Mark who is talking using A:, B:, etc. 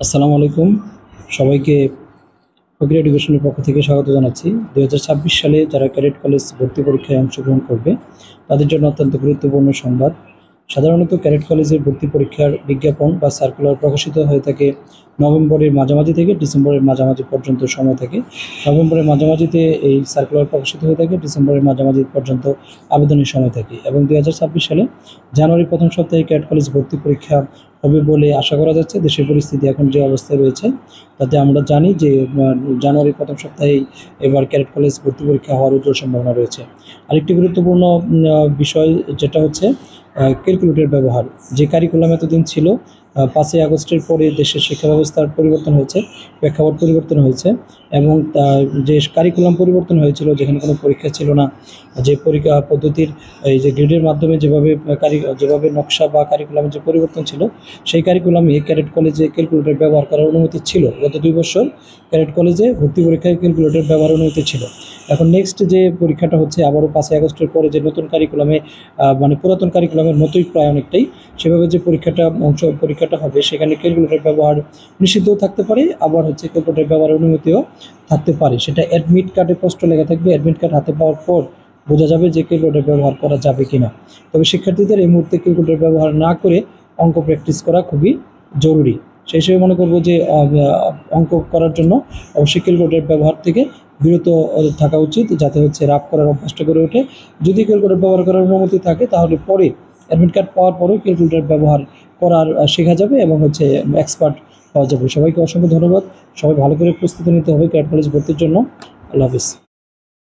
A: আসসালামু আলাইকুম। সবাইকে ফকির এডুকেশনের পক্ষ থেকে স্বাগত জানাচ্ছি। 2026 সালে যারা ক্যাডেট কলেজ ভর্তি পরীক্ষায় অংশগ্রহণ করবে তাদের জন্য অত্যন্ত গুরুত্বপূর্ণ সংবাদ। সাধারণত ক্যাডেট কলেজের ভর্তি পরীক্ষার বিজ্ঞাপন বা সার্কুলার প্রকাশিত হয়ে থাকে নভেম্বরের মাঝামাঝি থেকে ডিসেম্বরের মাঝামাঝি পর্যন্ত সময় থাকে। নভেম্বরের মাঝামাঝিতে এই সার্কুলার প্রকাশিত হয়ে থাকে, ডিসেম্বরের মাঝামাঝি পর্যন্ত আবেদনের সময় থাকে এবং 2026 সালে জানুয়ারি প্রথম সপ্তাহে ক্যাডেট কলেজ ভর্তি পরীক্ষা হবে বলে আশা করা যাচ্ছে। দেশের পরিস্থিতি এখন যে অবস্থায় রয়েছে তাতে আমরা জানি যে জানুয়ারির প্রথম সপ্তাহেই এবার ক্যাডেট কলেজ ভর্তি পরীক্ষা হওয়ার উজ্জ্বল সম্ভাবনা রয়েছে। আরেকটি গুরুত্বপূর্ণ বিষয় যেটা হচ্ছে ক্যালকুলেটর ব্যবহার। যে কারিকুলাম এতদিন ছিল, 5ই আগস্টের পরে দেশের শিক্ষা ব্যবস্থার পরিবর্তন হয়েছে, প্রেক্ষাপট পরিবর্তন হয়েছে এবং যে কারিকুলাম পরিবর্তন হয়েছিল, যেখানে কোনো পরীক্ষা ছিল না, যে পরীক্ষা পদ্ধতির এই যে গ্রেডের মাধ্যমে যেভাবে নকশা বা কারিকুলামের যে পরিবর্তন ছিল, সেই কারিকুলামে ক্যাডেট কলেজে ক্যালকুলেটর ব্যবহার করার অনুমতি ছিল। গত 2 বছর ক্যাডেট কলেজে ভর্তি পরীক্ষায় ক্যালকুলেটর ব্যবহার অনুমতি ছিল। এখন নেক্সট যে পরীক্ষাটা হচ্ছে আবারও 5ই আগস্টের পরে যে নতুন কারিকুলামে মানে পুরাতন কারিকুলামের মতোই প্রায় অনেকটাই সেভাবে যে পরীক্ষাটা হবে, সেখানে ক্যালকুলেটর ব্যবহার নিষিদ্ধও থাকতে পারে, আবার হচ্ছে ক্যালকুলেটর ব্যবহারের অনুমতিও থাকতে পারে। সেটা অ্যাডমিট কার্ডে স্পষ্ট লেখা থাকবে। অ্যাডমিট কার্ড হাতে পাওয়ার পর বোঝা যাবে যে ক্যালকুলেটর ব্যবহার করা যাবে কিনা। তবে শিক্ষার্থীদের এই মুহূর্তে ক্যালকুলেটর ব্যবহার না করে অঙ্ক প্র্যাকটিস করা খুবই জরুরি। সেই হিসেবে মনে করব যে অঙ্ক করার জন্য অবশ্যই ক্যালকুলেটর ব্যবহার থেকে বিরত থাকা উচিত, যাতে হচ্ছে রাফ করার অভ্যাসটা গড়ে ওঠে। যদি ক্যালকুলেটর ব্যবহার করার অনুমতি থাকে তাহলে পরে অ্যাডমিট কার্ড পাওয়ার পরেও ক্যালকুলেটর ব্যবহার করার শেখা যাবে এবং হচ্ছে এক্সপার্ট পাওয়া যাবে। সবাইকে অসংখ্য ধন্যবাদ। সবাই ভালো করে প্রস্তুতি নিতে হবে ক্যাডেট কলেজ ভর্তির জন্য। আল্লাহ হাফিজ।